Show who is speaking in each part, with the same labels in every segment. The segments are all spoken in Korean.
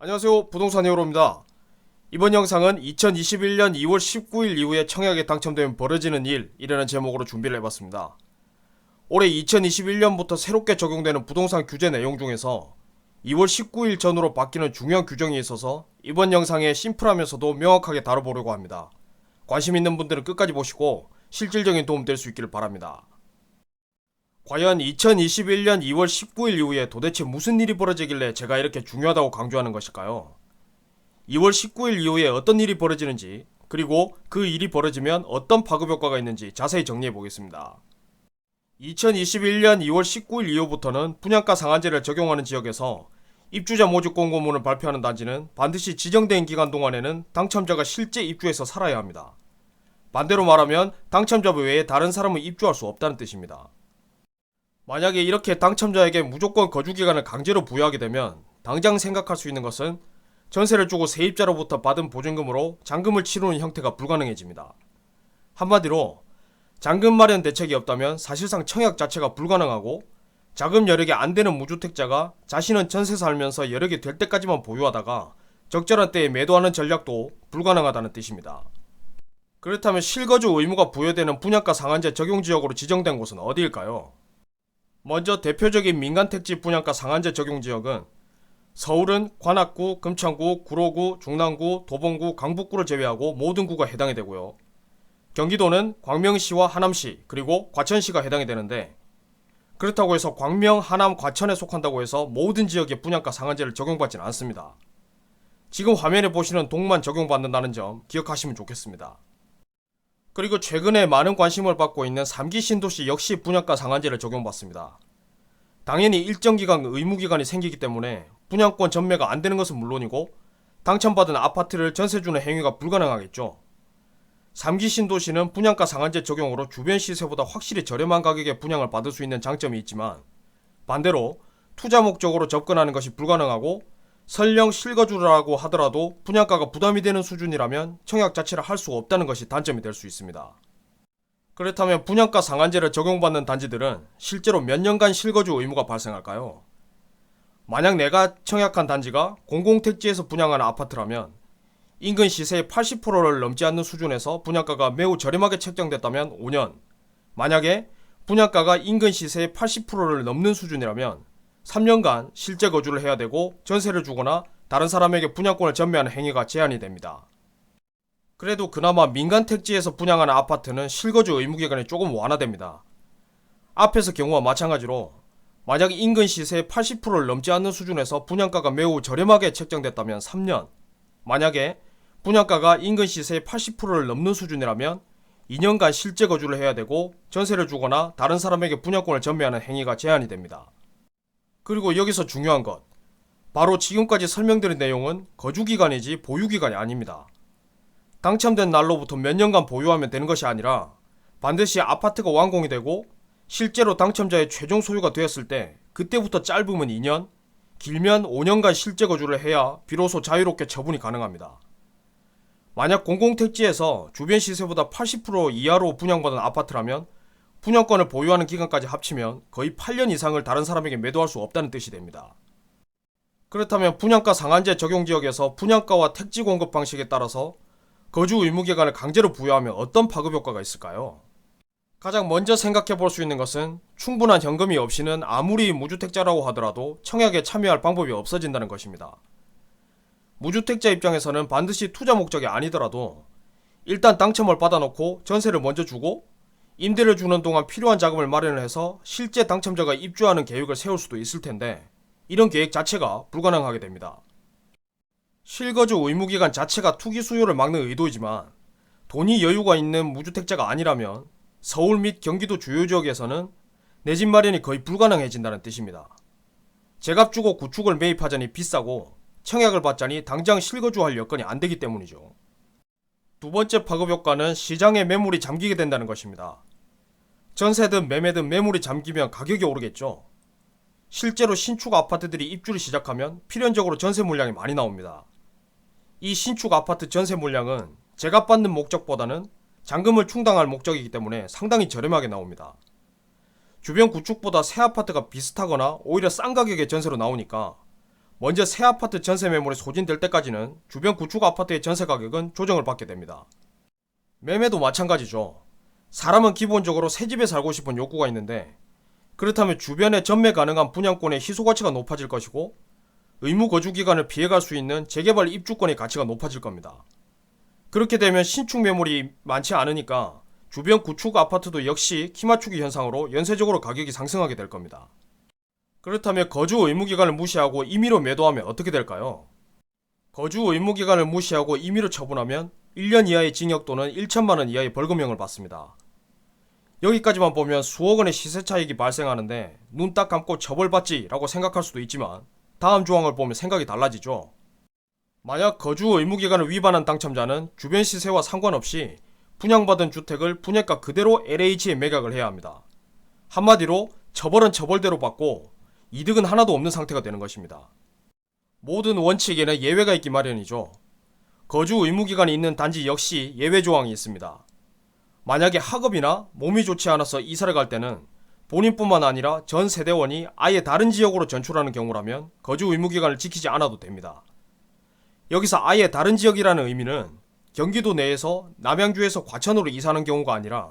Speaker 1: 안녕하세요, 부동산 히어로입니다. 이번 영상은 2021년 2월 19일 이후에 청약에 당첨되면 벌어지는 일이라는 제목으로 준비를 해봤습니다. 올해 2021년부터 새롭게 적용되는 부동산 규제 내용 중에서 2월 19일 전후로 바뀌는 중요한 규정이 있어서 이번 영상에 심플하면서도 명확하게 다뤄보려고 합니다. 관심 있는 분들은 끝까지 보시고 실질적인 도움 될 수 있기를 바랍니다. 과연 2021년 2월 19일 이후에 도대체 무슨 일이 벌어지길래 제가 이렇게 중요하다고 강조하는 것일까요? 2월 19일 이후에 어떤 일이 벌어지는지, 그리고 그 일이 벌어지면 어떤 파급 효과가 있는지 자세히 정리해 보겠습니다. 2021년 2월 19일 이후부터는 분양가 상한제를 적용하는 지역에서 입주자 모집 공고문을 발표하는 단지는 반드시 지정된 기간 동안에는 당첨자가 실제 입주해서 살아야 합니다. 반대로 말하면 당첨자 외에 다른 사람은 입주할 수 없다는 뜻입니다. 만약에 이렇게 당첨자에게 무조건 거주기간을 강제로 부여하게 되면 당장 생각할 수 있는 것은 전세를 주고 세입자로부터 받은 보증금으로 잔금을 치르는 형태가 불가능해집니다. 한마디로 잔금 마련 대책이 없다면 사실상 청약 자체가 불가능하고 자금 여력이 안 되는 무주택자가 자신은 전세 살면서 여력이 될 때까지만 보유하다가 적절한 때에 매도하는 전략도 불가능하다는 뜻입니다. 그렇다면 실거주 의무가 부여되는 분양가 상한제 적용지역으로 지정된 곳은 어디일까요? 먼저 대표적인 민간택지 분양가 상한제 적용지역은 서울은 관악구, 금천구, 구로구, 중랑구, 도봉구, 강북구를 제외하고 모든 구가 해당이 되고요. 경기도는 광명시와 하남시 그리고 과천시가 해당이 되는데, 그렇다고 해서 광명, 하남, 과천에 속한다고 해서 모든 지역에 분양가 상한제를 적용받지는 않습니다. 지금 화면에 보시는 동만 적용받는다는 점 기억하시면 좋겠습니다. 그리고 최근에 많은 관심을 받고 있는 3기 신도시 역시 분양가 상한제를 적용받습니다. 당연히 일정 기간 의무기간이 생기기 때문에 분양권 전매가 안 되는 것은 물론이고 당첨받은 아파트를 전세 주는 행위가 불가능하겠죠. 3기 신도시는 분양가 상한제 적용으로 주변 시세보다 확실히 저렴한 가격에 분양을 받을 수 있는 장점이 있지만, 반대로 투자 목적으로 접근하는 것이 불가능하고 설령 실거주라고 하더라도 분양가가 부담이 되는 수준이라면 청약 자체를 할 수 없다는 것이 단점이 될 수 있습니다. 그렇다면 분양가 상한제를 적용받는 단지들은 실제로 몇 년간 실거주 의무가 발생할까요? 만약 내가 청약한 단지가 공공택지에서 분양하는 아파트라면 인근 시세의 80%를 넘지 않는 수준에서 분양가가 매우 저렴하게 책정됐다면 5년, 만약에 분양가가 인근 시세의 80%를 넘는 수준이라면 3년간 실제 거주를 해야 되고 전세를 주거나 다른 사람에게 분양권을 전매하는 행위가 제한이 됩니다. 그래도 그나마 민간 택지에서 분양하는 아파트는 실거주 의무기간이 조금 완화됩니다. 앞에서 경우와 마찬가지로 만약 인근 시세의 80%를 넘지 않는 수준에서 분양가가 매우 저렴하게 책정됐다면 3년, 만약에 분양가가 인근 시세의 80%를 넘는 수준이라면 2년간 실제 거주를 해야 되고 전세를 주거나 다른 사람에게 분양권을 전매하는 행위가 제한이 됩니다. 그리고 여기서 중요한 것, 바로 지금까지 설명드린 내용은 거주기간이지 보유기간이 아닙니다. 당첨된 날로부터 몇 년간 보유하면 되는 것이 아니라 반드시 아파트가 완공이 되고 실제로 당첨자의 최종 소유가 되었을 때 그때부터 짧으면 2년, 길면 5년간 실제 거주를 해야 비로소 자유롭게 처분이 가능합니다. 만약 공공택지에서 주변 시세보다 80% 이하로 분양받은 아파트라면 분양권을 보유하는 기간까지 합치면 거의 8년 이상을 다른 사람에게 매도할 수 없다는 뜻이 됩니다. 그렇다면 분양가 상한제 적용 지역에서 분양가와 택지 공급 방식에 따라서 거주 의무기간을 강제로 부여하면 어떤 파급 효과가 있을까요? 가장 먼저 생각해 볼 수 있는 것은 충분한 현금이 없이는 아무리 무주택자라고 하더라도 청약에 참여할 방법이 없어진다는 것입니다. 무주택자 입장에서는 반드시 투자 목적이 아니더라도 일단 당첨을 받아놓고 전세를 먼저 주고 임대를 주는 동안 필요한 자금을 마련을 해서 실제 당첨자가 입주하는 계획을 세울 수도 있을 텐데 이런 계획 자체가 불가능하게 됩니다. 실거주 의무기간 자체가 투기 수요를 막는 의도이지만 돈이 여유가 있는 무주택자가 아니라면 서울 및 경기도 주요 지역에서는 내 집 마련이 거의 불가능해진다는 뜻입니다. 제값 주고 구축을 매입하자니 비싸고 청약을 받자니 당장 실거주할 여건이 안 되기 때문이죠. 두 번째 파급 효과는 시장에 매물이 잠기게 된다는 것입니다. 전세든 매매든 매물이 잠기면 가격이 오르겠죠. 실제로 신축 아파트들이 입주를 시작하면 필연적으로 전세 물량이 많이 나옵니다. 이 신축 아파트 전세 물량은 제값받는 목적보다는 잔금을 충당할 목적이기 때문에 상당히 저렴하게 나옵니다. 주변 구축보다 새 아파트가 비슷하거나 오히려 싼 가격에 전세로 나오니까 먼저 새 아파트 전세 매물이 소진될 때까지는 주변 구축 아파트의 전세 가격은 조정을 받게 됩니다. 매매도 마찬가지죠. 사람은 기본적으로 새 집에 살고 싶은 욕구가 있는데 그렇다면 주변에 전매 가능한 분양권의 희소가치가 높아질 것이고 의무 거주 기간을 피해갈 수 있는 재개발 입주권의 가치가 높아질 겁니다. 그렇게 되면 신축 매물이 많지 않으니까 주변 구축 아파트도 역시 키 맞추기 현상으로 연쇄적으로 가격이 상승하게 될 겁니다. 그렇다면 거주 의무 기간을 무시하고 임의로 매도하면 어떻게 될까요? 거주 의무 기간을 무시하고 임의로 처분하면 1년 이하의 징역 또는 1천만 원 이하의 벌금형을 받습니다. 여기까지만 보면 수억 원의 시세 차익이 발생하는데 눈 딱 감고 처벌받지 라고 생각할 수도 있지만 다음 조항을 보면 생각이 달라지죠. 만약 거주 의무 기간을 위반한 당첨자는 주변 시세와 상관없이 분양받은 주택을 분양가 그대로 LH에 매각을 해야 합니다. 한마디로 처벌은 처벌대로 받고 이득은 하나도 없는 상태가 되는 것입니다. 모든 원칙에는 예외가 있기 마련이죠. 거주 의무 기간이 있는 단지 역시 예외 조항이 있습니다. 만약에 학업이나 몸이 좋지 않아서 이사를 갈 때는 본인뿐만 아니라 전 세대원이 아예 다른 지역으로 전출하는 경우라면 거주 의무 기간을 지키지 않아도 됩니다. 여기서 아예 다른 지역이라는 의미는 경기도 내에서 남양주에서 과천으로 이사하는 경우가 아니라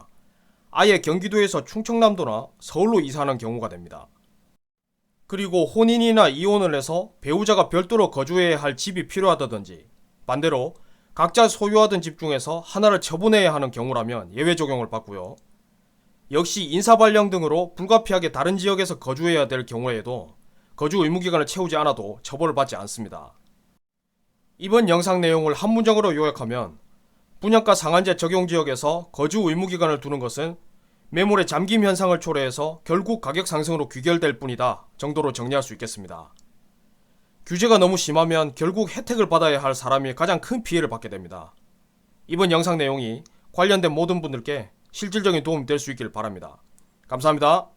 Speaker 1: 아예 경기도에서 충청남도나 서울로 이사하는 경우가 됩니다. 그리고 혼인이나 이혼을 해서 배우자가 별도로 거주해야 할 집이 필요하다든지 반대로 각자 소유하던 집 중에서 하나를 처분해야 하는 경우라면 예외 적용을 받고요. 역시 인사발령 등으로 불가피하게 다른 지역에서 거주해야 될 경우에도 거주 의무기간을 채우지 않아도 처벌을 받지 않습니다. 이번 영상 내용을 한 문장으로 요약하면 분양가 상한제 적용 지역에서 거주 의무기간을 두는 것은 매물의 잠김 현상을 초래해서 결국 가격 상승으로 귀결될 뿐이다 정도로 정리할 수 있겠습니다. 규제가 너무 심하면 결국 혜택을 받아야 할 사람이 가장 큰 피해를 받게 됩니다. 이번 영상 내용이 관련된 모든 분들께 실질적인 도움이 될 수 있기를 바랍니다. 감사합니다.